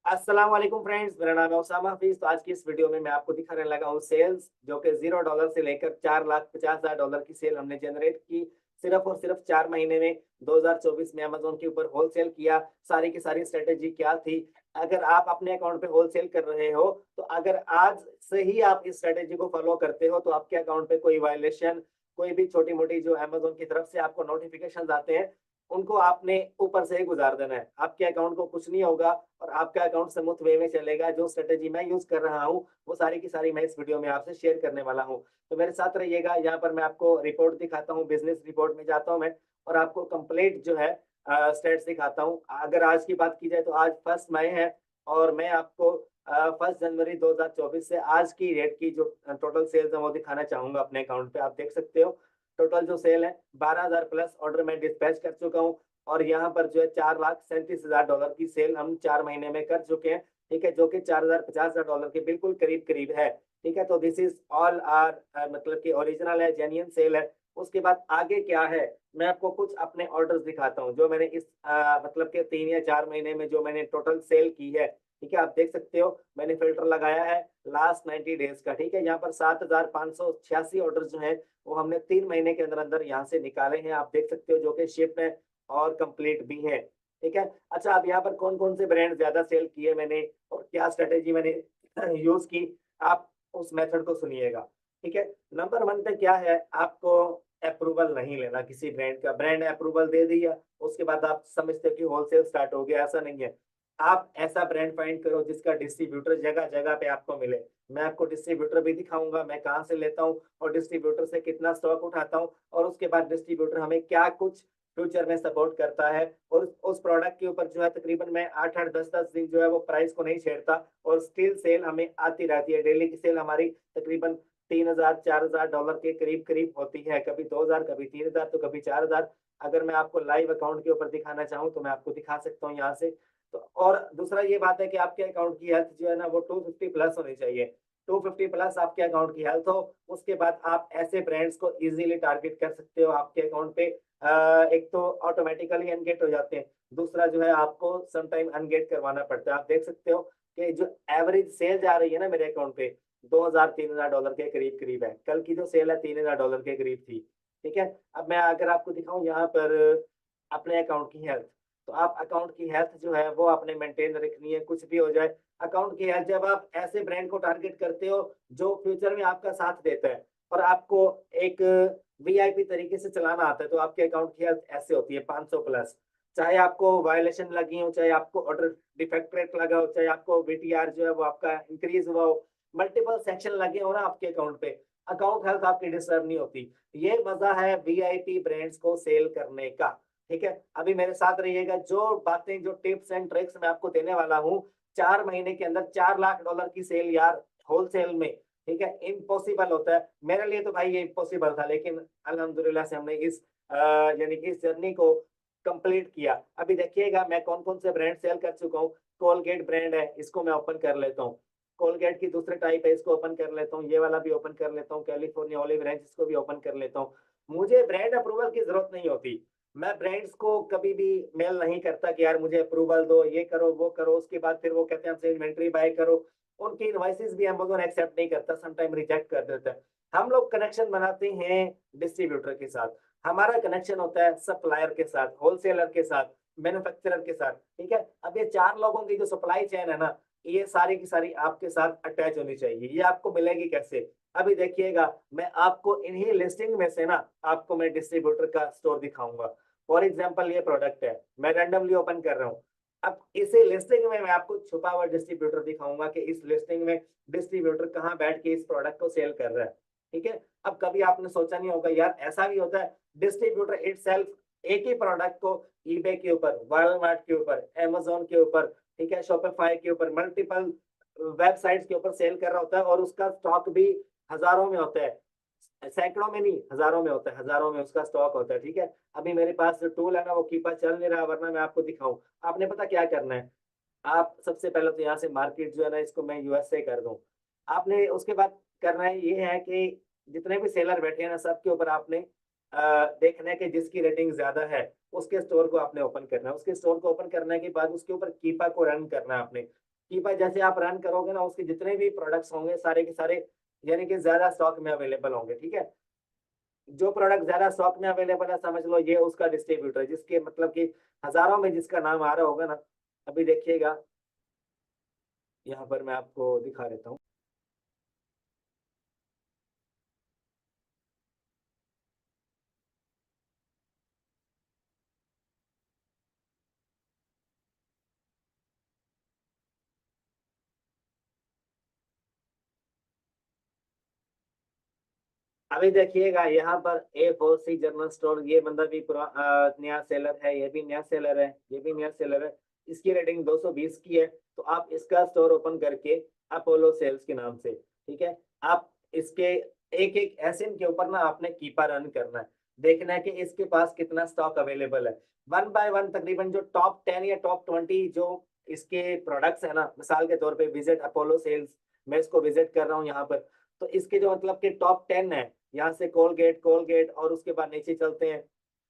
अस्सलाम वालेकुम फ्रेंड्स, मेरा नाम है उसामा हफीज। तो आज की इस वीडियो में मैं आपको दिखाने लगा हूँ सेल्स जो कि $0 से लेकर $4,50,000 की सेल हमने जनरेट की सिर्फ और सिर्फ 4 महीने में 2024 में अमेजोन के ऊपर होलसेल किया। सारी की सारी स्ट्रेटेजी क्या थी? अगर आप अपने अकाउंट पे होलसेल कर रहे हो तो अगर आज से ही आप इस स्ट्रेटेजी को फॉलो करते हो तो आपके अकाउंट पे कोई वायलेशन, कोई भी छोटी मोटी जो अमेजोन की तरफ से आपको नोटिफिकेशन आते हैं उनको आपने ऊपर से ही गुजार देना है। आपके अकाउंट को कुछ नहीं होगा और आपका अकाउंट स्मूथ वे में चलेगा। जो स्ट्रेटेजी मैं यूज कर रहा हूँ वो सारी की सारी मैं इस वीडियो में आपसे शेयर करने वाला हूँ। तो मेरे साथ रहिएगा। यहाँ पर मैं आपको रिपोर्ट दिखाता हूँ, बिजनेस रिपोर्ट में जाता हूँ मैं और आपको कंप्लीट जो है स्टेट्स दिखाता हूँ। अगर आज की बात की जाए तो आज 1 मई है और मैं आपको 1 जनवरी 2024 से आज की रेट की जो टोटल सेल्स है वो दिखाना चाहूंगा अपने अकाउंट पे। आप देख सकते हो टोटल जो सेल है 12,000 प्लस ऑर्डर मैं डिस्पैच कर चुका हूँ और यहाँ पर जो है $4,37,000 की सेल हम 4 महीने में कर चुके हैं। ठीक है, जो कि $4,50,000 के बिल्कुल करीब करीब है। ठीक है, तो दिस इज ऑल आर मतलब कि ओरिजिनल है, जेन्युइन सेल है। उसके बाद आगे क्या है, मैं आपको कुछ अपने ऑर्डर्स दिखाता हूँ जो मैंने इस मतलब के 3 या 4 महीने में जो मैंने टोटल सेल की है। ठीक है, आप देख सकते हो मैंने फिल्टर लगाया है लास्ट 90 डेज का। ठीक है, यहाँ पर 7,586 ऑर्डर जो है वो हमने 3 महीने के अंदर अंदर यहाँ से निकाले हैं। आप देख सकते हो जो कि शिप है और कंप्लीट भी है। ठीक है, अच्छा अब यहाँ पर कौन कौन से ब्रांड ज्यादा सेल किए मैंने और क्या स्ट्रेटेजी मैंने यूज की, आप उस मेथड को सुनिएगा। ठीक है, नंबर 1 पे क्या है, आपको अप्रूवल नहीं लेना किसी ब्रांड का। ब्रांड अप्रूवल दे दिया उसके बाद आप समझते हो कि होलसेल स्टार्ट हो गया, ऐसा नहीं है। आप ऐसा ब्रांड फाइंड करो जिसका डिस्ट्रीब्यूटर जगह जगह पे आपको मिले। मैं आपको डिस्ट्रीब्यूटर भी दिखाऊंगा, मैं कहाँ से लेता हूँ और डिस्ट्रीब्यूटर से कितना स्टॉक उठाता हूँ और उसके बाद डिस्ट्रीब्यूटर हमें क्या कुछ फ्यूचर में सपोर्ट करता है। और उस प्रोडक्ट के ऊपर जो है तकरीबन मैं 8-8 10-10 दिन जो है वो प्राइस को नहीं छेड़ता और स्टिल सेल हमें आती रहती है। डेली की सेल हमारी तकरीबन $3,000 4,000 के करीब करीब होती है, कभी 2,000 कभी 3,000 तो कभी 4,000। अगर मैं आपको लाइव अकाउंट के ऊपर दिखाना चाहूँ तो मैं आपको दिखा सकता हूँ यहाँ से। तो और दूसरा ये बात है कि आपके अकाउंट की हेल्थ जो है ना वो 250 प्लस होनी चाहिए। 250 प्लस आपके अकाउंट की हेल्थ हो उसके बाद आप ऐसे ब्रांड्स को इजीली टारगेट कर सकते हो आपके अकाउंट पे। एक तो ऑटोमेटिकली अनगेट हो जाते हैं, दूसरा जो है आपको सम टाइम अनगेट करवाना पड़ता है। आप देख सकते हो कि जो एवरेज सेल जा रही है ना मेरे अकाउंट पे $2,000 3,000 के करीब करीब है। कल की जो सेल है $3,000 के करीब थी। ठीक है, अब मैं अगर आपको दिखाऊं यहाँ पर अपने अकाउंट की हेल्थ, तो आप अकाउंट की हेल्थ जो है वो आपने मेंटेन रखनी है कुछ भी हो जाए। अकाउंट की हेल्थ जब आप ऐसे ब्रांड को टारगेट करते हो जो फ्यूचर में आपका साथ देता है और आपको एक वीआईपी तरीके से चलाना आता है, तो आपके अकाउंट की हेल्थ ऐसे होती है 500 प्लस। चाहे आपको वायलेशन लगी हो, चाहे आपको ऑर्डर डिफेक्ट रेट लगा हो, चाहे आपको वीटीआर जो है वो आपका इंक्रीज हुआ हो, मल्टीपल सेक्शन लगे हो ना आपके अकाउंट पे, अकाउंट हेल्थ आपकी डिस्टर्ब नहीं होती। ये मजा है वीआईपी ब्रांड्स को सेल करने का। ठीक है, अभी मेरे साथ रहिएगा। जो बातें जो टिप्स एंड ट्रिक्स मैं आपको देने वाला हूँ 4 महीने के अंदर $4 लाख की सेल यार होलसेल में। ठीक है, इम्पॉसिबल होता है मेरे लिए तो भाई, ये इम्पॉसिबल था, लेकिन अल्हम्दुलिल्लाह से हमने इस यानी कि इस जर्नी को कंप्लीट किया। अभी देखिएगा मैं कौन कौन से ब्रांड सेल कर चुका हूँ। कोलगेट ब्रांड है, इसको मैं ओपन कर लेता हूँ। कोलगेट की दूसरे टाइप है, इसको ओपन कर लेता हूँ। ये वाला भी ओपन कर लेता हूँ, कैलिफोर्निया ओलिव रेंज, इसको भी ओपन कर लेता हूँ। मुझे ब्रांड अप्रूवल की जरूरत नहीं होती। मैं ब्रांड्स को कभी भी मेल नहीं करता कि यार मुझे अप्रूवल दो, ये करो वो करो, उसके बाद फिर वो कहते हैं हमसे इन्वेंट्री बाय करो। उनकी इनवॉइसेस भी अमेज़न एक्सेप्ट नहीं करता, समटाइम रिजेक्ट कर देता है। हम लोग कनेक्शन बनाते हैं डिस्ट्रीब्यूटर के साथ, हमारा कनेक्शन होता है सप्लायर के साथ, होलसेलर के साथ, मैन्युफैक्चरर के साथ। ठीक है, अब ये 4 लोगों की जो सप्लाई चेन है ना, ये सारी की सारी आपके साथ अटैच होनी चाहिए। ये आपको मिलेगी कैसे, अभी देखिएगा मैं आपको इन्हीं लिस्टिंग में से ना आपको मैं डिस्ट्रीब्यूटर का स्टोर दिखाऊंगा। फॉर एग्जाम्पल ये प्रोडक्ट है, मैं रैंडमली ओपन कर रहा हूँ। अब इसी लिस्टिंग में मैं आपको छुपा हुआ डिस्ट्रीब्यूटर दिखाऊंगा कि इस लिस्टिंग में डिस्ट्रीब्यूटर कहाँ बैठ के इस प्रोडक्ट को सेल कर रहा है। ठीक है, अब कभी आपने सोचा नहीं होगा यार ऐसा भी होता है डिस्ट्रीब्यूटर इटसेल्फ एक ही प्रोडक्ट को ईबे के ऊपर, वॉलमार्ट के ऊपर, अमेजोन के ऊपर, ठीक है, शॉपिफाई के ऊपर, मल्टीपल वेबसाइट्स के ऊपर सेल कर रहा होता है और उसका स्टॉक भी हजारों में होता है, सैकड़ों में नहीं हजारों में होता है, हजारों में उसका स्टॉक होता है। ठीक है, अभी मेरे पास जो टूल है ना वो कीपा चल नहीं रहा, वरना मैं आपको दिखाऊं। आपने पता क्या करना है, आप सबसे पहले तो यहाँ से मार्केट जो है ना इसको मैं यूएस से कर दूं। आपने उसके बाद करना है ये है कि जितने भी सेलर बैठे हैं ना सबके ऊपर आपने देखना है कि जिसकी रेटिंग ज्यादा है उसके स्टोर को आपने ओपन करना है। उसके स्टोर को ओपन करने के बाद उसके ऊपर कीपा को रन करना है आपने। कीपर जैसे आप रन करोगे ना, उसके जितने भी प्रोडक्ट्स होंगे सारे के सारे यानी कि ज्यादा स्टॉक में अवेलेबल होंगे, ठीक है। जो प्रोडक्ट ज्यादा स्टॉक में अवेलेबल है समझ लो ये उसका डिस्ट्रीब्यूटर है, जिसके मतलब कि हजारों में जिसका नाम आ रहा होगा ना। अभी देखिएगा, यहाँ पर मैं आपको दिखा देता हूँ। अभी देखिएगा यहाँ पर A4C जनरल स्टोर, ये बंदा भी नया सेलर है, ये भी नया सेलर है, ये भी नया सेलर है। इसकी रेटिंग 220 की है। तो आप इसका स्टोर ओपन करके अपोलो सेल्स के नाम से, ठीक है, आप इसके एक एक एसएन के ऊपर ना आपने कीपर रन करना है। देखना है कि इसके पास कितना स्टॉक अवेलेबल है। वन बाय वन तकरीबन जो टॉप 10 या टॉप 20 जो इसके प्रोडक्ट्स है ना, मिसाल के तौर पे विजिट अपोलो सेल्स, मैं इसको विजिट कर रहा हूँ यहाँ पर। तो इसके जो मतलब के टॉप 10 है, यहाँ से कोलगेट कोलगेट और उसके बाद नीचे चलते हैं।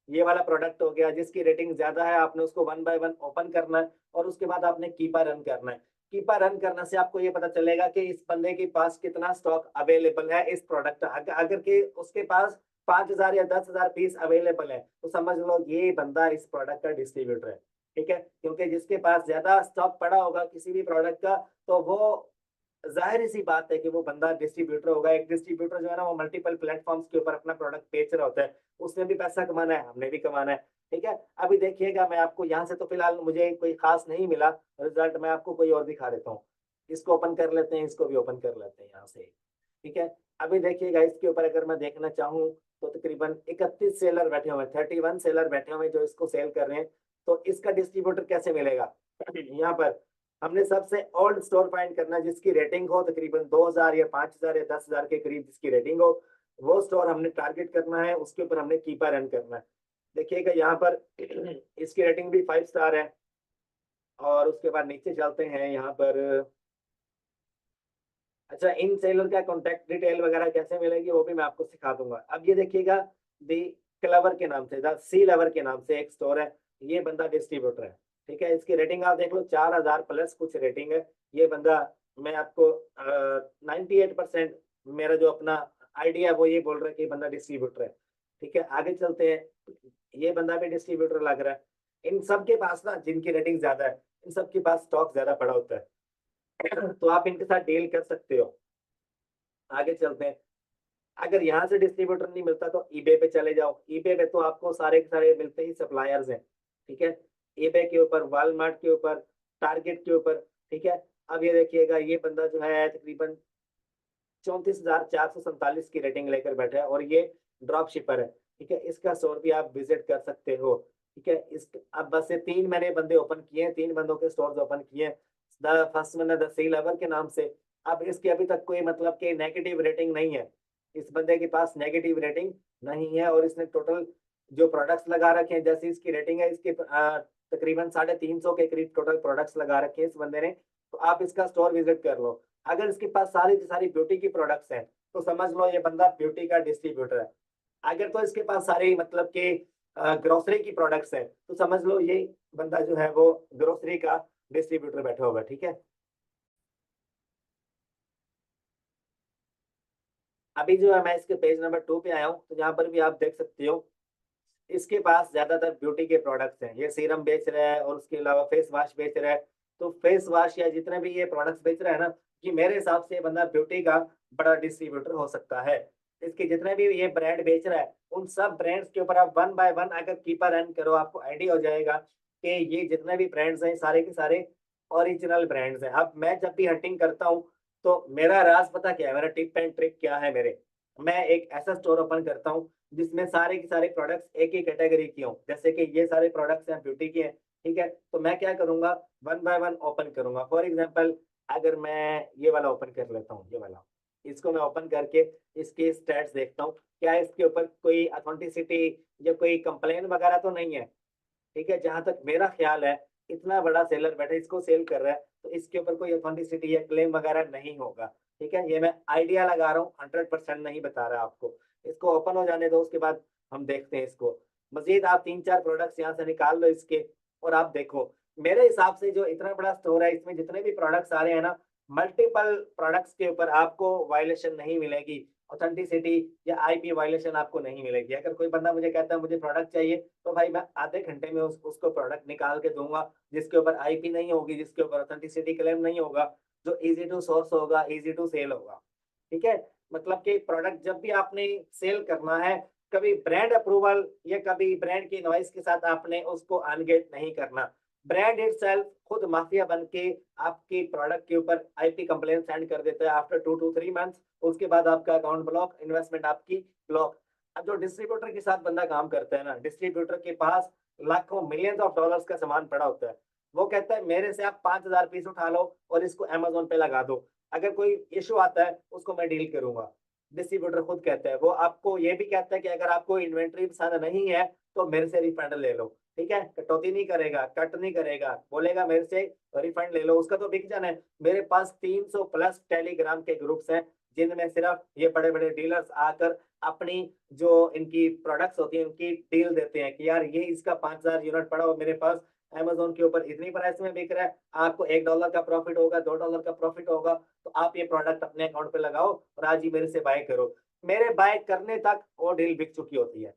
ये वाला प्रोडक्ट हो गया जिसकी रेटिंग ज्यादा है, आपने उसको वन बाय वन ओपन करना है और उसके बाद आपने कीपर रन करना है। कीपर रन करने से आपको ये पता चलेगा कि इस बंदे के पास कितना स्टॉक अवेलेबल है इस प्रोडक्ट का। अगर के उसके पास 5,000 या 10,000 पीस अवेलेबल है तो समझ लो ये बंदा इस प्रोडक्ट का डिस्ट्रीब्यूटर है, ठीक है। क्योंकि जिसके पास ज्यादा स्टॉक पड़ा होगा किसी भी प्रोडक्ट का, तो वो जाहिर सी बात है कि वो बंदा डिस्ट्रीब्यूटर होगा। एक डिस्ट्रीब्यूटर जो है ना, वो मल्टीपल प्लेटफॉर्म्स के ऊपर अपना प्रोडक्ट बेच रहा होता है। उसने भी पैसा कमाना है, हमने भी कमाना है, ठीक है। अभी देखिएगा, मैं आपको यहाँ से तो फिलहाल मुझे कोई खास नहीं मिला रिजल्ट, मैं आपको कोई और दिखा देता हूँ। इसको ओपन कर लेते हैं, इसको भी ओपन कर लेते हैं यहाँ से, ठीक है। अभी देखिएगा इसके ऊपर अगर मैं देखना चाहूँ तो तकरीबन 31 सेलर बैठे हुए हैं, 31 सेलर बैठे हुए हैं जो इसको सेल कर रहे हैं। तो इसका डिस्ट्रीब्यूटर कैसे मिलेगा? यहाँ पर हमने सबसे ओल्ड स्टोर फाइंड करना है जिसकी रेटिंग हो तकरीबन 2,000 या 5,000 या 10,000 के करीब जिसकी रेटिंग हो। वो स्टोर हमने टारगेट करना है, उसके ऊपर हमने कीपर रन करना है। देखिएगा यहाँ पर इसकी रेटिंग भी 5 स्टार है। और उसके बाद नीचे चलते हैं यहाँ पर। अच्छा, इन सेलर का कॉन्टैक्ट डिटेल वगैरह कैसे मिलेगी वो भी मैं आपको सिखा दूंगा। अब ये देखिएगा, दी क्लवर के नाम से, द सी लवर के नाम से एक स्टोर है। ये बंदा डिस्ट्रीब्यूटर है, ठीक है। इसकी रेटिंग आप देख लो, 4,000 प्लस कुछ रेटिंग है। ये बंदा, मैं आपको 98% मेरा जो अपना आइडिया है वो ये बोल रहा है कि ये बंदा डिस्ट्रीब्यूटर है, ठीक है। आगे चलते हैं, ये बंदा भी डिस्ट्रीब्यूटर लग रहा है। इन सब के पास ना, जिनकी रेटिंग ज्यादा है, इन सब के पास स्टॉक ज्यादा पड़ा होता है। तो आप इनके साथ डील कर सकते हो। आगे चलते हैं। अगर यहाँ से डिस्ट्रीब्यूटर नहीं मिलता तो ईबे पे चले जाओ। ईबे पे तो आपको सारे के सारे मिलते ही सप्लायर्स हैं, ठीक है। ईबे के ऊपर, वॉलमार्ट के ऊपर, टारगेट के ऊपर, ठीक है। अब ये देखिएगा, ये बंदा जो है तकरीबन 34,447 की रेटिंग लेकर बैठा है और ये ड्रॉप शिपर है, ठीक है। इसका स्टोर भी आप विजिट कर सकते हो, ठीक है। इस अब बस ये 3 मैंने बंदे ओपन किए हैं, 3 बंदों के स्टोर्स ओपन किए हैं। द फर्स्ट वन है द सी लेवर के नाम से। अब इसकी अभी तक कोई मतलब कि नेगेटिव रेटिंग नहीं है। इस बंदे के पास नेगेटिव रेटिंग नहीं है और इसने टोटल जो प्रोडक्ट्स लगा रखे हैं, जैसी इसकी रेटिंग है, इसके तकरीबन 350 के करीब टोटल प्रोडक्ट्स लगा रखे हैं इस बंदे ने। तो आप इसका स्टोर विजिट कर लो। अगर इसके पास सारी की सारी ब्यूटी की प्रोडक्ट्स हैं तो समझ लो ये बंदा ब्यूटी का डिस्ट्रीब्यूटर है। अगर तो इसके पास सारी मतलब कि ग्रोसरी की प्रोडक्ट्स हैं तो समझ लो ये बंदा जो है वो ग्रोसरी का डिस्ट्रीब्यूटर बैठा होगा, ठीक है। अभी जो है मैं इसके पेज नंबर 2 पे आया हूँ, तो यहाँ पर भी आप देख सकते हो इसके पास ज्यादातर ब्यूटी के प्रोडक्ट्स हैं। ये सीरम बेच रहा है और उसके अलावा फेस वॉश बेच रहा है। तो फेस वॉश या जितने भी ये प्रोडक्ट्स बेच रहा है ना, कि मेरे हिसाब से ये बंदा ब्यूटी का बड़ा डिस्ट्रीब्यूटर हो सकता है। इसके जितने भी ये ब्रांड बेच रहा है उन सब ब्रांड्स के ऊपर आप वन बाय वन अगर कीपर रन करो, आपको आइडिया हो जाएगा कि ये जितने भी ब्रांड्स हैं सारे के सारे ओरिजिनल ब्रांड्स हैं। अब मैं जब भी हंटिंग करता हूँ तो मेरा राज पता क्या है, मेरा टिप एंड ट्रिक क्या है मेरे, मैं एक ऐसा स्टोर ओपन करता हूँ जिसमें सारे के सारे प्रोडक्ट्स एक ही कैटेगरी की हों। जैसे कि ये सारे प्रोडक्ट्स हैं ब्यूटी के हैं, ठीक है। तो मैं क्या करूंगा, वन बाय वन ओपन करूंगा। फॉर एग्जांपल, अगर मैं ये वाला ओपन कर लेता हूँ, ये वाला, इसको मैं ओपन करके इसके स्टैट्स देखता हूँ, क्या इसके ऊपर कोई अथेंटिसिटी या कोई कंप्लेन वगैरह तो नहीं है, ठीक है। जहां तक मेरा ख्याल है, इतना बड़ा सेलर बैठा इसको सेल कर रहा है तो इसके ऊपर कोई अथेंटिसिटी या क्लेम वगैरह नहीं होगा, ठीक है। ये मैं आइडिया लगा रहा हूँ, 100% नहीं बता रहा आपको। इसको ओपन हो जाने दो, उसके बाद हम देखते हैं इसको। मजीद आप 3-4 प्रोडक्ट्स यहाँ से निकाल लो इसके और आप देखो मेरे हिसाब से जो इतना बड़ा स्टोर है, इसमें जितने भी प्रोडक्ट्स आ रहे हैं ना, मल्टीपल प्रोडक्ट्स के ऊपर आपको वायलेशन नहीं मिलेगी, ऑथेंटिसिटी या आईपी वायलेशन आपको नहीं मिलेगी। अगर कोई बंदा मुझे कहता है मुझे प्रोडक्ट चाहिए, तो भाई मैं आधे घंटे में उसको प्रोडक्ट निकाल के दूंगा, जिसके ऊपर आईपी नहीं होगी, जिसके ऊपर ऑथेंटिसिटी क्लेम नहीं होगा, जो इजी टू सोर्स होगा, इजी टू सेल होगा। ठीक है, मतलब कि प्रोडक्ट जब भी आपने सेल करना है, कभी ब्रांड अप्रूवल या कभी ब्रांड की इनवॉइस के साथ आपने उसको अनगेट नहीं करना। ब्रांड इटसेल्फ खुद माफिया बन के आपके प्रोडक्ट के ऊपर आईपी कंप्लेंट सेंड कर देता है आफ्टर 2 to 3 मंथ्स। उसके बाद आपका अकाउंट ब्लॉक, इन्वेस्टमेंट आपकी ब्लॉक। अब जो डिस्ट्रीब्यूटर के साथ बंदा काम करता है ना, डिस्ट्रीब्यूटर के पास लाखों मिलियंस ऑफ डॉलर्स का सामान पड़ा होता है। वो कहता है मेरे से आप 5,000 पीस उठा लो और इसको अमेजोन पे लगा दो, अगर कोई इशू आता है उसको मैं डील करूंगा। डिस्ट्रीब्यूटर खुद कहता है, वो आपको ये भी कहता है कि अगर आपको इन्वेंट्री पसंद नहीं है तो मेरे से रिफंड ले लो। ठीक है, कटौती नहीं करेगा, कट नहीं करेगा, बोलेगा मेरे से रिफंड ले लो। उसका तो बिक जाना है। मेरे पास 300 प्लस टेलीग्राम के ग्रुप्स हैं, जिनमें सिर्फ ये बड़े बड़े डीलर्स आकर अपनी जो इनकी प्रोडक्ट्स होती हैं उनकी डील देते हैं कि यार ये इसका 5,000 यूनिट पड़ा हो मेरे पास, अमेजोन के ऊपर इतनी प्राइस में बिक रहा है, आपको $1 का प्रॉफिट होगा, $2 का प्रॉफिट होगा, तो आप ये प्रोडक्ट अपने अकाउंट पे लगाओ और आज ही मेरे से बाय करो। मेरे बाय करने तक वो डील बिक चुकी होती है।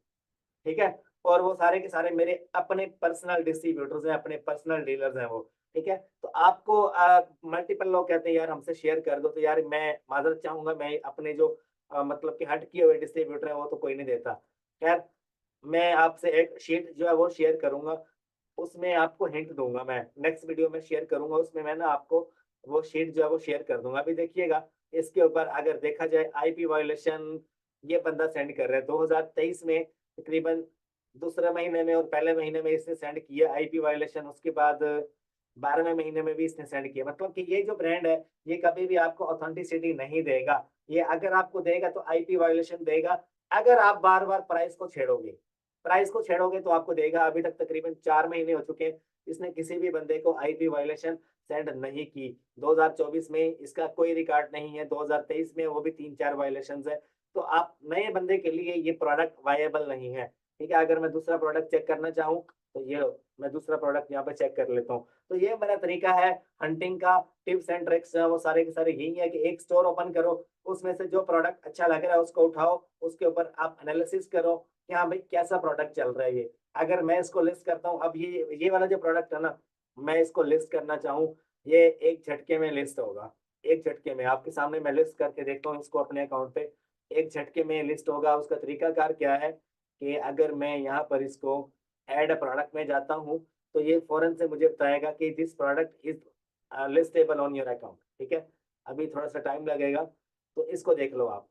ठीक है, और वो सारे के सारे मेरे अपने पर्सनल डिस्ट्रीब्यूटर्स हैं, अपने पर्सनल डीलर्स हैं वो। ठीक है, तो आपको मल्टीपल लोग कहते हैं यार हमसे शेयर कर दो, तो यार मैं माजरत चाहूंगा, मैं अपने जो मतलब कि हट किए हुए डिस्ट्रीब्यूटर है वो तो कोई नहीं देता। खैर, मैं आपसे एक शीट जो है वो शेयर करूंगा, उसमें आपको हिंट दूंगा, मैं नेक्स्ट वीडियो में शेयर करूंगा, उसमें मैं ना आपको वो शीट जो है वो शेयर कर दूंगा। अभी देखिएगा, इसके ऊपर अगर देखा जाए आईपी वायोलेशन ये बंदा सेंड कर रहा है 2023 में, तकरीबन दूसरे महीने में और पहले महीने में इसने सेंड किया आईपी वायोलेशन। उसके बाद 12वें महीने में भी इसने सेंड किया। मतलब कि ये जो ब्रांड है ये कभी भी आपको ऑथेंटिसिटी नहीं देगा। ये अगर आपको देगा तो आईपी वायोलेशन देगा, अगर आप बार बार प्राइस को छेड़ोगे। प्राइस को छेड़ोगे तो आपको देगा। अभी तक तकरीबन 4 महीने हो चुके हैं, इसने किसी भी बंदे को आईपी वायोलेशन सेंड नहीं की। 2024 में इसका कोई रिकॉर्ड नहीं है, 2023 में वो भी 3-4 वायोलेशन है। तो आप नए बंदे के लिए ये प्रोडक्ट वायबल नहीं है। ठीक है, अगर मैं दूसरा प्रोडक्ट चेक करना चाहूँ तो ये लो, मैं दूसरा प्रोडक्ट यहाँ पे चेक कर लेता हूँ। तो ये मेरा तरीका है हंटिंग का। टिप्स एंड ट्रिक्स वो सारे के सारे यही है कि एक स्टोर ओपन करो, उसमें से जो प्रोडक्ट अच्छा लग रहा है उसको उठाओ, उसके ऊपर आप एनालिसिस करो कि हाँ भाई कैसा प्रोडक्ट चल रहा है ये। अगर मैं इसको लिस्ट करता हूँ, अब ये वाला जो प्रोडक्ट है ना, मैं इसको लिस्ट करना चाहूँ, ये एक झटके में लिस्ट होगा। एक झटके में आपके सामने मैं लिस्ट करके देखता हूँ इसको अपने अकाउंट पे, एक झटके में लिस्ट होगा। उसका तरीकाकार क्या है कि अगर मैं यहाँ पर इसको ऐड प्रोडक्ट में जाता हूँ, तो ये फौरन से मुझे बताएगा कि this product is listable on your account. ठीक है, अभी थोड़ा सा टाइम लगेगा, तो इसको देख लो आप।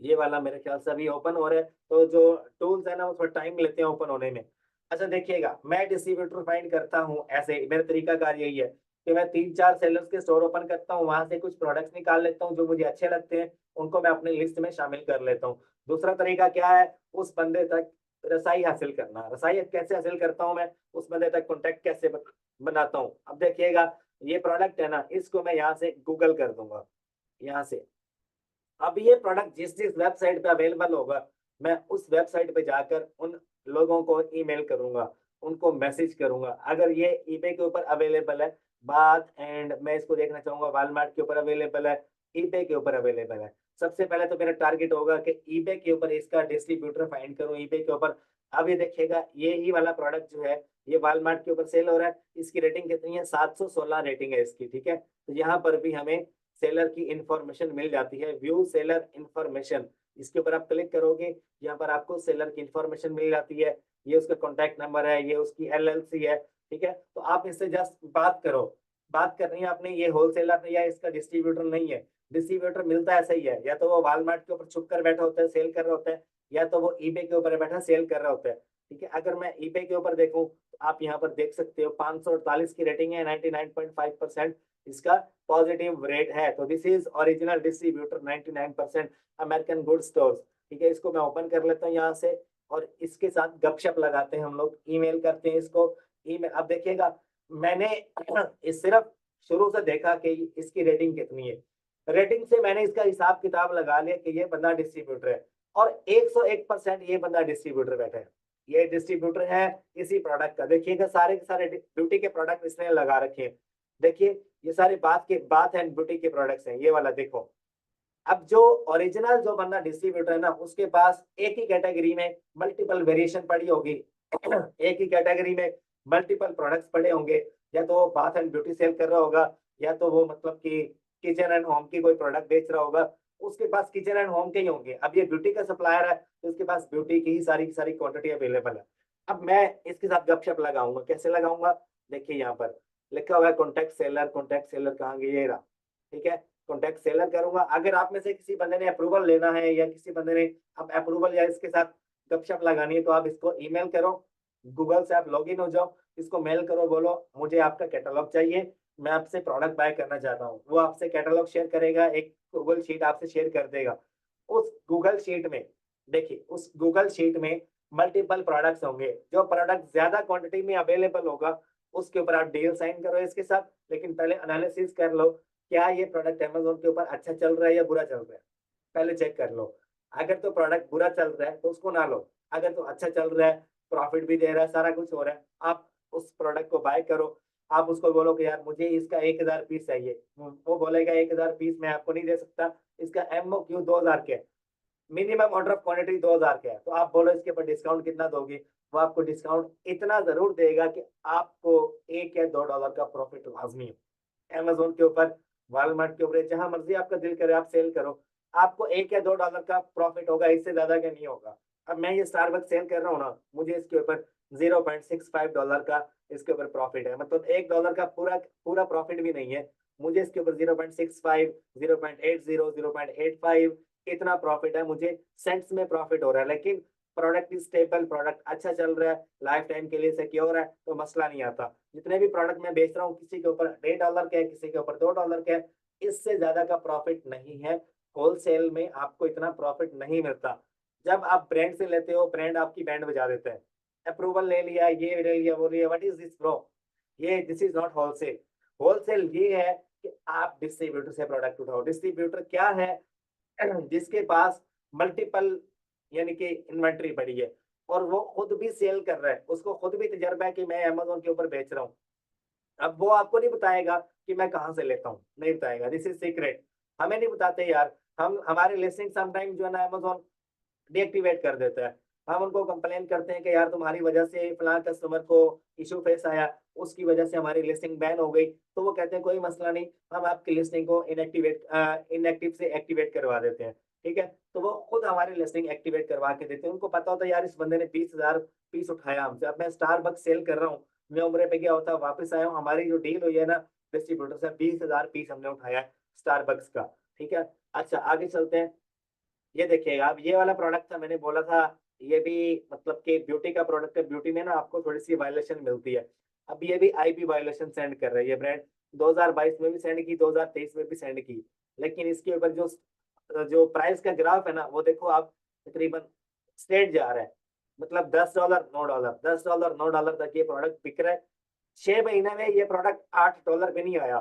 ये वाला मेरे ख्याल से अभी ओपन हो रहा है, तो जो टूल्स है ना वो थोड़ा टाइम लेते हैं ओपन होने में। अच्छा देखिएगा, मैं डिस्ट्रीब्यूटर फाइंड करता हूँ ऐसे, मेरा तरीकाकार यही है कि मैं 3-4 सेलर्स के स्टोर ओपन करता हूँ, वहां से कुछ प्रोडक्ट्स निकाल लेता हूँ जो मुझे अच्छे लगते हैं, उनको मैं अपनी लिस्ट में शामिल कर लेता हूँ। दूसरा तरीका क्या है, उस बंदे तक रसाई हासिल करना। रसाई कैसे हासिल करता हूँ मैं, उस बंदे तक कॉन्टेक्ट कैसे बनाता हूँ। अब देखिएगा, ये प्रोडक्ट है ना, इसको मैं यहाँ से गूगल कर दूंगा, यहाँ से। अब ये प्रोडक्ट जिस जिस वेबसाइट पे अवेलेबल होगा, मैं उस वेबसाइट पे जाकर उन लोगों को ईमेल करूंगा, उनको मैसेज करूंगा। अगर ये ईबे के ऊपर अवेलेबल है बात, एंड मैं इसको देखना चाहूंगा वालमार्ट के ऊपर अवेलेबल है, ईबे के ऊपर अवेलेबल है, सबसे पहले तो मेरा टारगेट होगा कि ईबे के ऊपर इसका डिस्ट्रीब्यूटर फाइंड करूं, ईबे के ऊपर। अब ये देखिएगा, ये ही वाला प्रोडक्ट जो है ये वालमार्ट के ऊपर सेल हो रहा है। इसकी रेटिंग कितनी है, 716 रेटिंग है इसकी। ठीक है, तो यहाँ पर भी हमें सेलर की इंफॉर्मेशन मिल जाती है, व्यू सेलर इंफॉर्मेशन। इसके ऊपर आप क्लिक करोगे, यहाँ पर आपको सेलर की इंफॉर्मेशन मिल जाती है। ये उसका कॉन्टैक्ट नंबर है, ये उसकी एलएलसी है। ठीक है, तो आप इससे जस्ट बात करो। बात करनी है आपने, ये होलसेलर या इसका डिस्ट्रीब्यूटर नहीं है। डिस्ट्रीब्यूटर मिलता ऐसा ही है, या तो वो वालमार्ट के ऊपर छुप कर बैठा होता है सेल कर रहा होता है, या तो वो ईबे के ऊपर बैठा सेल कर रहा होता है। ठीक है, अगर मैं ईबे के ऊपर देखूं तो आप यहाँ पर देख सकते हो 548 की रेटिंग है, 99.5% इसका पॉजिटिव रेट है। तो this is original distributor 99% American good stores. ठीक है, इसको मैं ओपन कर लेता हूँ यहाँ से, और इसके साथ गपशप लगाते हैं हम लोग, ईमेल करते हैं इसको। ईमेल, अब देखिएगा, मैंने इस सिर्फ शुरू से देखा कि इसकी रेटिंग कितनी है। रेटिंग से मैंने इसका हिसाब किताब लगा लिया कि ये बंदा डिस्ट्रीब्यूटर है, और 101% ये बंदा डिस्ट्रीब्यूटर बैठा है। ये डिस्ट्रीब्यूटर है इसी प्रोडक्ट का। देखिएगा सारे के सारे ब्यूटी के प्रोडक्ट इसने लगा रखे हैं। देखिए ये सारे बात एंड ब्यूटी के प्रोडक्ट्स हैं, ये वाला देखो। अब जो ओरिजिनल जो बंदा डिस्ट्रीब्यूटर है ना, उसके पास एक ही कैटेगरी में मल्टीपल वेरिएशन पड़ी होगी एक ही कैटेगरी में मल्टीपल प्रोडक्ट्स पड़े होंगे। या तो वो बाथ एंड ब्यूटी सेल कर रहा होगा, या तो वो मतलब कि किचन एंड होम की कोई प्रोडक्ट बेच रहा होगा। उसके पास किचन एंड होम के ही होंगे। अब ये ब्यूटी का सप्लायर है तो उसके पास ब्यूटी की ही सारी सारी क्वांटिटी अवेलेबल है। अब मैं इसके साथ गपशप लगाऊंगा, कैसे लगाऊंगा? देखिए यहाँ पर लिखा हुआ है कॉन्टैक्ट सेलर। कॉन्टैक्ट सेलर कहाँ गया? ये रहा, ठीक है। कॉन्टैक्ट सेलर करूंगा। अगर आप में से किसी बंदे ने अप्रूवल लेना है, या किसी बंदे ने अब अप्रूवल या इसके साथ गपशप लगानी है, तो आप इसको ईमेल करो, गूगल से आप लॉगिन हो जाओ, इसको मेल करो, बोलो मुझे आपका कैटलॉग चाहिए, मैं आपसे प्रोडक्ट बाय करना चाहता हूँ। वो आपसे कैटलॉग शेयर करेगा, एक गूगल शीट आपसे शेयर कर देगा। उस गूगल शीट में देखिए, उस गूगल शीट में मल्टीपल प्रोडक्ट्स होंगे। जो प्रोडक्ट ज्यादा क्वांटिटी में अवेलेबल होगा उसके ऊपर आप डील साइन करो इसके साथ। लेकिन पहले एनालिसिस कर लो, क्या ये प्रोडक्ट अमेजोन के ऊपर अच्छा चल रहा है या बुरा चल रहा है, पहले चेक कर लो। अगर तो प्रोडक्ट बुरा चल रहा है तो उसको ना लो। अगर तो अच्छा चल रहा है, प्रॉफिट भी दे रहा है, सारा कुछ हो रहा है, आप उस प्रोडक्ट को बाय करो। आप उसको बोलो कि यार मुझे इसका 1000 पीस चाहिए। वो बोलेगा 1000 पीस मैं आपको नहीं दे सकता, इसका MOQ 2000 के, मिनिमम ऑर्डर ऑफ क्वांटिटी 2000 के है। तो आप बोलो इसके ऊपर डिस्काउंट कितना दोगे? वो आपको डिस्काउंट इतना जरूर देगा कि आपको $1 या $2 का प्रॉफिट लाजमी है। अमेजोन के ऊपर, वॉलमार्ट के ऊपर, जहां मर्जी आपका दिल करे आप सेल करो, आपको $1 या $2 का प्रॉफिट होगा, इससे ज्यादा का नहीं होगा। अब मैं ये स्टारबक्स सेल कर रहा हूँ ना, मुझे इसके ऊपर $0.65 का इसके ऊपर प्रॉफिट है। मतलब $1 का पूरा पूरा प्रॉफिट भी नहीं है, मुझे इसके ऊपर 0.65, 0.80, 0.85 इतना प्रॉफिट है। मुझे सेंट्स में प्रॉफिट हो रहा है। लेकिन प्रोडक्ट इज स्टेबल, प्रोडक्ट अच्छा चल रहा है, लाइफ टाइम के लिए सिक्योर है, तो मसला नहीं आता। जितने भी प्रोडक्ट मैं बेच रहा हूँ, किसी के ऊपर $1.5 के है, किसी के ऊपर $2 के है, इससे ज्यादा का प्रॉफिट नहीं है। होलसेल में आपको इतना प्रॉफिट नहीं मिलता। जब आप ब्रांड से लेते हो, ब्रांड आपकी बैंड बजा देते हैं। अप्रूवल ले लिया, ये ले लिया, वो लिया, व्हाट इज दिस ब्रो? ये this is not wholesale. Wholesale ये है कि आप डिस्ट्रीब्यूटर से प्रोडक्ट उठाओ। डिस्ट्रीब्यूटर क्या है? जिसके पास मल्टीपल यानी कि इन्वेंट्री पड़ी है, और वो खुद भी सेल कर रहा है, उसको खुद भी तजर्बा है कि मैं अमेजोन के ऊपर बेच रहा हूँ। अब वो आपको नहीं बताएगा कि मैं कहाँ से लेता हूँ, नहीं बताएगा, दिस इज सीक्रेट। हमें नहीं बताते यार। हम हमारे लिस्टिंग समटाइम जो है ना अमेजोन डीएक्टिवेट कर देता है। हम उनको कंप्लेन करते हैं कि यार तुम्हारी वजह से फलां कस्टमर को इशू फेस आया, उसकी वजह से हमारी लिस्टिंग बैन हो गई। तो वो कहते हैं कोई मसला नहीं, हम आपकी लिस्टिंग को इनएक्टिव से एक्टिवेट करवा देते हैं। ठीक है, तो वो खुद हमारी लिस्टिंग एक्टिवेट करवा के देते हैं। उनको पता होता है यार इस बंदे ने 20,000 पीस उठाया हमसे। अब मैं स्टारबक्स सेल कर रहा हूँ, मैं उम्र पे गया होता, वापस आया हूँ, हमारी जो डील हुई है ना डिस्ट्रीब्यूटर से, 20,000 पीस हमने उठाया है स्टारबक्स का। ठीक है, अच्छा आगे चलते हैं। ये देखिएगा, अब ये वाला प्रोडक्ट था, मैंने बोला था ये भी मतलब कि ब्यूटी का प्रोडक्ट है। ब्यूटी में ना आपको थोड़ी सी वायलेशन मिलती है। अब ये भी IP वायलेशन सेंड कर रहा है ये ब्रांड। 2022 में भी सेंड की, 2023 में भी सेंड की। लेकिन इसके ऊपर जो जो प्राइस का ग्राफ है ना, वो देखो आप, तकरीबन स्ट्रेट जा रहा है। मतलब $10 $9, $10 $9 तक ये प्रोडक्ट बिक रहा है। 6 महीने में ये प्रोडक्ट $8 पे नहीं आया।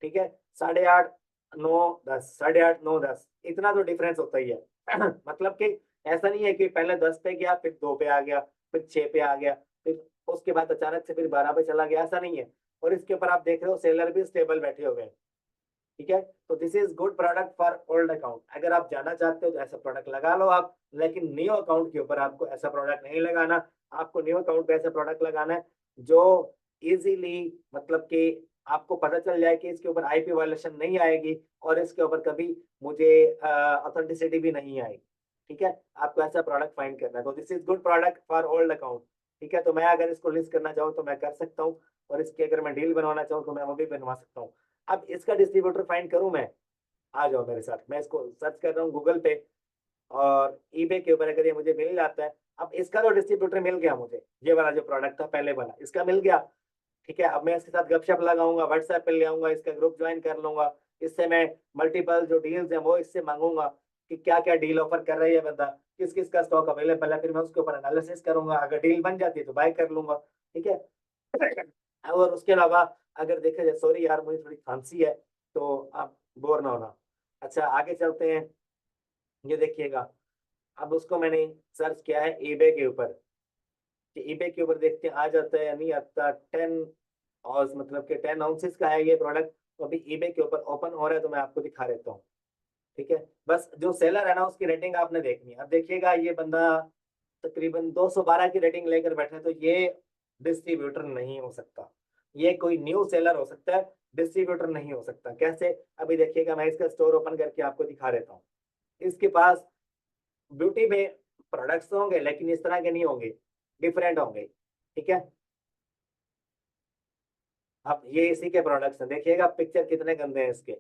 ठीक है, 8.5 9 10, 8.5 9 10, इतना तो डिफरेंस होता ही है। मतलब कि ऐसा नहीं है कि पहले 10 पे गया, फिर 2 पे आ गया, फिर 6 पे आ गया, फिर उसके बाद अचानक से फिर 12 पे चला गया, ऐसा नहीं है। और इसके ऊपर आप देख रहे हो सेलर भी स्टेबल बैठे हुए हैं। ठीक है, तो this is good product for old account. अगर आप जाना चाहते हो तो ऐसा प्रोडक्ट लगा लो आप। लेकिन न्यू अकाउंट के ऊपर आपको ऐसा प्रोडक्ट नहीं लगाना। आपको न्यू अकाउंट पे ऐसा प्रोडक्ट लगाना है जो इजीली, मतलब कि आपको पता चल जाए कि इसके ऊपर IP वायलेशन नहीं आएगी, और इसके ऊपर कभी मुझे ऑथेंटिसिटी भी नहीं आएगी। ठीक है, आपको ऐसा प्रोडक्ट फाइंड करना है। तो this is good product for old account. ठीक है, तो मैं अगर इसको लिस्ट करना चाहूँ तो मैं कर सकता हूँ, और इसकी अगर मैं डील बनवाना चाहूँ तो मैं वो भी बनवा सकता हूँ। अब इसका डिस्ट्रीब्यूटर फाइंड करूं मैं, आ जाओ मेरे साथ, मैं इसको सर्च कर रहा हूँ गूगल पे और eBay के ऊपर। अगर ये मुझे मिल जाता है, अब इसका तो डिस्ट्रीब्यूटर मिल गया मुझे, ये वाला जो प्रोडक्ट था पहले वाला, इसका मिल गया। ठीक है, अब मैं इसके साथ गपशप लगाऊंगा, व्हाट्सएप पे ले आऊंगा, इसका ग्रुप ज्वाइन कर लूंगा। इससे मैं मल्टीपल जो डील्स हैं वो इससे मांगूंगा कि क्या क्या डील ऑफर कर रही है बंदा, किस किस का स्टॉक अवेलेबल है। फिर मैं उसके ऊपर एनालिसिस करूंगा, अगर डील बन जाती है तो बाय कर लूंगा। ठीक है, और उसके अलावा अगर देखा जाए, सॉरी यार मुझे थोड़ी खांसी है, तो आप बोर ना होना। अच्छा आगे चलते हैं। ये देखिएगा, अब उसको मैंने सर्च किया है eBay के ऊपर। कि ईबे के ऊपर देखते हैं आ जाता है या नहीं आता। 10 मतलब कि 10 ounces का है ये प्रोडक्ट। तो अभी ईबे के ऊपर ओपन हो रहा है तो मैं आपको दिखा देता हूँ। ठीक है, बस जो सेलर है ना उसकी रेटिंग आपने देखनी है। अब देखिएगा ये बंदा तकरीबन 212 की रेटिंग लेकर बैठा है, तो ये डिस्ट्रीब्यूटर नहीं हो सकता। ये कोई न्यू सेलर हो सकता है, डिस्ट्रीब्यूटर नहीं हो सकता। कैसे? अभी देखिएगा मैं इसका स्टोर ओपन करके आपको दिखा देता हूँ। इसके पास ब्यूटी में प्रोडक्ट्स होंगे लेकिन इस तरह के नहीं होंगे, डिफरेंट होंगे। ठीक है, अब ये इसी के प्रोडक्ट्स हैं। देखिएगा पिक्चर कितने गंदे हैं इसके,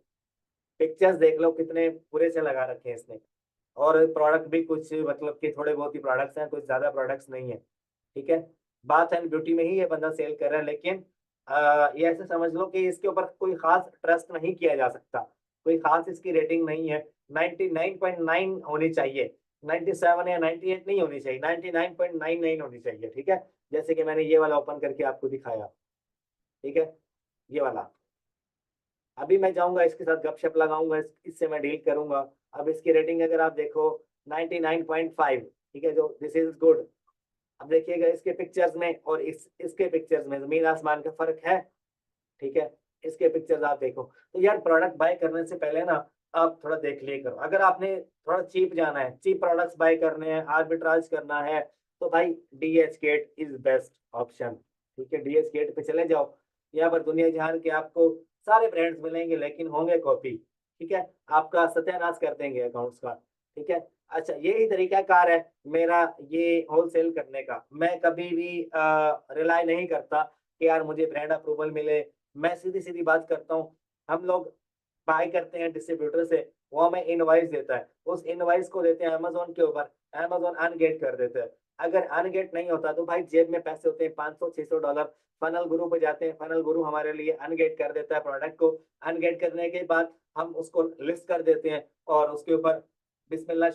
पिक्चर्स देख लो कितने पूरे से लगा रखे हैं इसने। और प्रोडक्ट भी कुछ मतलब कि थोड़े बहुत ही प्रोडक्ट्स हैं, कुछ ज्यादा प्रोडक्ट्स नहीं है। ठीक है, बाथ एंड ब्यूटी में ही ये बंदा सेल कर रहा है, लेकिन ये ऐसे समझ लो कि इसके ऊपर कोई खास ट्रस्ट नहीं किया जा सकता। कोई खास इसकी रेटिंग नहीं है। 99.9 होनी चाहिए, 97 या 98 नहीं होनी चाहिए, 99.99 होनी चाहिए। ठीक है, जैसे कि मैंने ये वाला ओपन करके आपको दिखाया। ठीक है, ये वाला। अभी मैं जाऊंगा इसके साथ गपशप लगाऊंगा, इससे मैं डील करूंगा। अब इसकी रेटिंग अगर आप देखो 99.5। ठीक है, जो दिस इज गुड। अब देखिएगा इसके पिक्चर्स में और इसके पिक्चर्स में जमीन आसमान का फर्क है। ठीक है, इसके पिक्चर्स आप देखो। तो यार प्रोडक्ट बाय करने से पहले ना आप थोड़ा देख लिए करो। अगर आपने थोड़ा चीप जाना है, चीप प्रोडक्ट्स बाय करने हैं, आर्बिट्राज करना है, तो भाई DH gate is best option. ठीक है, डीएच गेट पे चले जाओ। यहाँ पर दुनिया जहान के आपको सारे ब्रांड्स मिलेंगे लेकिन होंगे कॉपी। ठीक है, आपका सत्यानाश कर देंगे अकाउंट्स का। ठीक है, अच्छा यही तरीका कार है मेरा ये होलसेल करने का। मैं कभी भी रिलाई नहीं करता कि यार मुझे ब्रांड अप्रूवल मिले। मैं सीधी सीधी बात करता हूँ। हम लोग बाय करते हैं डिस्ट्रीब्यूटर से, वो हमें इनवॉइस देता है, उस इनवॉइस को देते हैं अमेजोन के ऊपर, अमेजोन अनगेट कर देता है। अगर अनगेट नहीं होता तो भाई जेब में पैसे होते हैं 500-600 डॉलर, फनल गुरु पे जाते हैं, फनल गुरु हमारे लिए अनगेट कर देता है प्रोडक्ट को। अनगेट करने के बाद हम उसको लिस्ट कर देते हैं और उसके ऊपर बिस्मिल्लाह।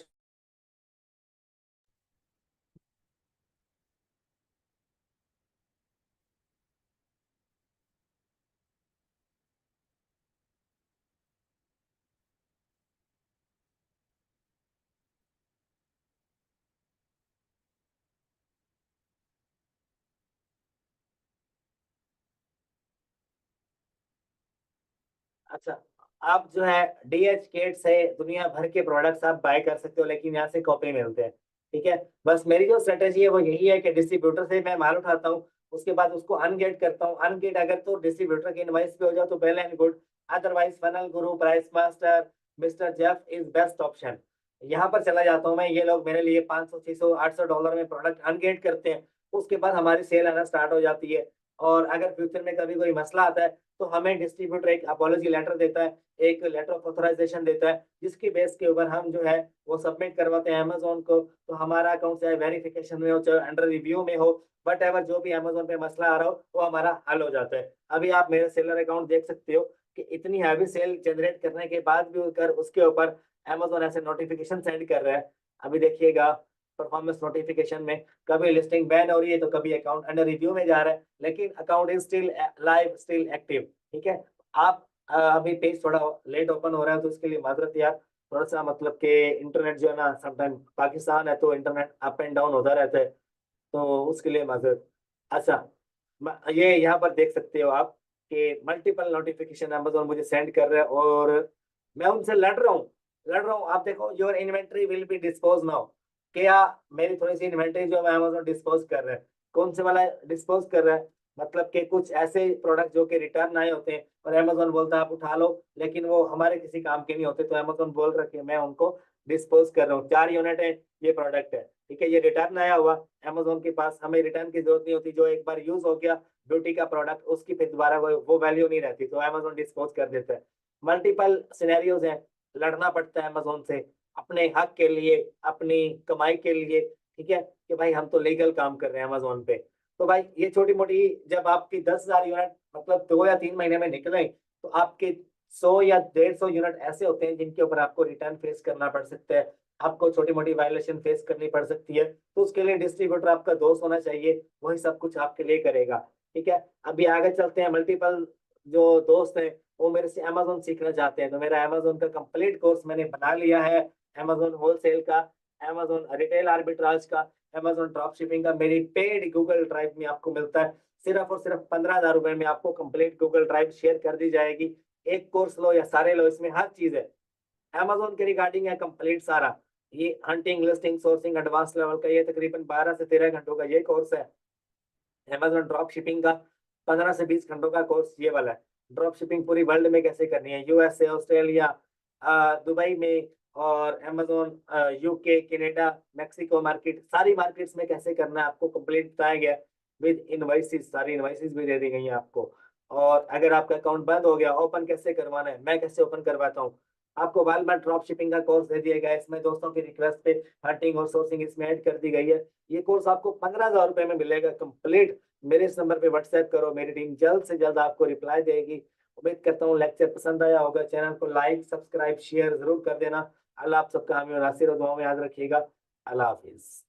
अच्छा, आप जो है डीएच केट से दुनिया भर के प्रोडक्ट्स आप बाय कर सकते हो लेकिन यहाँ से कॉपी मिलते हैं। ठीक है, बस मेरी जो स्ट्रेटेजी है वो यही है कि डिस्ट्रीब्यूटर से मैं माल उठाता हूँ, उसके बाद उसको अनगेट करता हूँ। अनगेट अगर तो डिस्ट्रीब्यूटर के इनवाइस पे हो जाओ तो well and good, otherwise funnel guru, price master, mister Jeff is best option. यहाँ पर चला जाता हूँ मैं। ये लोग मेरे लिए 500 600 800 डॉलर में प्रोडक्ट अनगेट करते हैं, उसके बाद हमारी सेल आना स्टार्ट हो जाती है। और अगर फ्यूचर में कभी कोई मसला आता है तो हमें डिस्ट्रीब्यूटर एक अपॉलॉजी लेटर देता है, एक लेटर ऑफ ऑथराइजेशन देता है, जिसकी बेस के ऊपर हम जो है वो सबमिट करवाते हैं अमेजोन को। तो हमारा अकाउंट चाहे वेरिफिकेशन में हो चाहे अंडर रिव्यू में हो, बट एवर जो भी अमेजोन पे मसला आ रहा हो वो हमारा हल हो जाता है। अभी आप मेरे सेलर अकाउंट देख सकते हो कि इतनी हैवी सेल जनरेट करने के बाद भी कर उसके ऊपर अमेजोन ऐसे नोटिफिकेशन सेंड कर रहा है। अभी देखिएगा परफॉर्मेंस नोटिफिकेशन में कभी लिस्टिंग बैन हो रही है तो कभी अकाउंट अंडर रिव्यू में जा रहा है, लेकिन account is still live, still active. ठीक है, आप अभी पेज थोड़ा लेट ओपन हो रहा है तो इसके लिए माजरत यार। थोड़ा सा मतलब कि इंटरनेट जो है ना, समटाइम पाकिस्तान है तो इंटरनेट अप एंड डाउन होता रहता है, तो उसके लिए माजरत। अच्छा, ये यहाँ पर देख सकते हो आप कि मल्टीपल नोटिफिकेशन अमेजोन मुझे सेंड कर रहा है और मैं उनसे लड़ रहा हूँ। आप देखो, your inventory will be dispose now. क्या मेरी थोड़ी सी इन्वेंट्री जो है अमेजोन डिस्पोज कर रहा है। कौन से वाला डिस्पोज कर रहा है? मतलब कि कुछ ऐसे प्रोडक्ट जो कि रिटर्न आए होते हैं और अमेजोन बोलता है आप उठा लो, लेकिन वो हमारे किसी काम के नहीं होते, तो अमेजोन बोल रहा है कि मैं उनको डिस्पोज कर रहा हूँ। 4 यूनिट है, ये प्रोडक्ट है। ठीक है, ये रिटर्न आया हुआ अमेजोन के पास, हमें रिटर्न की जरूरत नहीं होती। जो एक बार यूज हो गया ब्यूटी का प्रोडक्ट, उसकी फिर दोबारा वो वैल्यू नहीं रहती, तो अमेजोन डिस्पोज कर देता है। मल्टीपल सिनेरियोज हैं, लड़ना पड़ता है अमेजोन से अपने हक के लिए, अपनी कमाई के लिए। ठीक है, कि भाई हम तो लीगल काम कर रहे हैं अमेजोन पे। तो भाई ये छोटी मोटी, जब आपकी 10,000 यूनिट मतलब 2 या 3 महीने में निकले, तो आपके 100 या 150 यूनिट ऐसे होते हैं जिनके ऊपर आपको रिटर्न फेस करना पड़ सकता है, आपको छोटी मोटी वायलेशन फेस करनी पड़ सकती है। तो उसके लिए डिस्ट्रीब्यूटर आपका दोस्त होना चाहिए, वही सब कुछ आपके लिए करेगा। ठीक है, अभी आगे चलते हैं। मल्टीपल जो दोस्त हैं वो मेरे से अमेजोन सीखना चाहते हैं, तो मेरा अमेजोन का कंप्लीट कोर्स मैंने बना लिया है। अमेजोन होलसेल का, अमेजोन रिटेल आर्बिट्राज का, Amazon ड्रॉप शिपिंग का मेरी पेड गूगल ड्राइव में आपको मिलता है। सिर्फ और सिर्फ 15,000 रुपए में आपको कंप्लीट गूगल ड्राइव शेयर कर दी जाएगी। एक कोर्स लो या सारे लो, इसमें हर चीज है Amazon के रिगार्डिंग है कंप्लीट सारा। ये hunting, listing, sourcing advance level का ये तकरीबन 12 से 13 घंटों का ये कोर्स है। Amazon ड्रॉप शिपिंग का 15 से 20 घंटों का कोर्स ये वाला है। ड्रॉप शिपिंग पूरी वर्ल्ड में कैसे करनी है, यूएसए, ऑस्ट्रेलिया, दुबई में, और Amazon UK, Canada, Mexico market, सारी मार्केट्स में कैसे करना है आपको कंप्लीट बताया गया विद इनवॉइसेस। सारी इनवॉइसेस भी दे दी गई हैं आपको। और अगर आपका अकाउंट बंद हो गया, ओपन कैसे करवाना है, मैं कैसे ओपन करवाता हूँ आपको। वालमार्ट ड्रॉप शिपिंग का कोर्स दे दिया गया है। इसमें दोस्तों की रिक्वेस्ट पे हंटिंग और सोर्सिंग इसमें ऐड कर दी गई है। ये कोर्स आपको 15,000 रुपए में मिलेगा कंप्लीट। मेरे इस नंबर पे व्हाट्सएप करो, मेरी टीम जल्द से जल्द आपको रिप्लाई देगी। उम्मीद करता हूँ लेक्चर पसंद आया होगा। चैनल को लाइक, सब्सक्राइब, शेयर जरूर कर देना। अल्लाह आप सबका हामी और नासिर और दुआ में याद रखिएगा। अल्लाह हाफिज।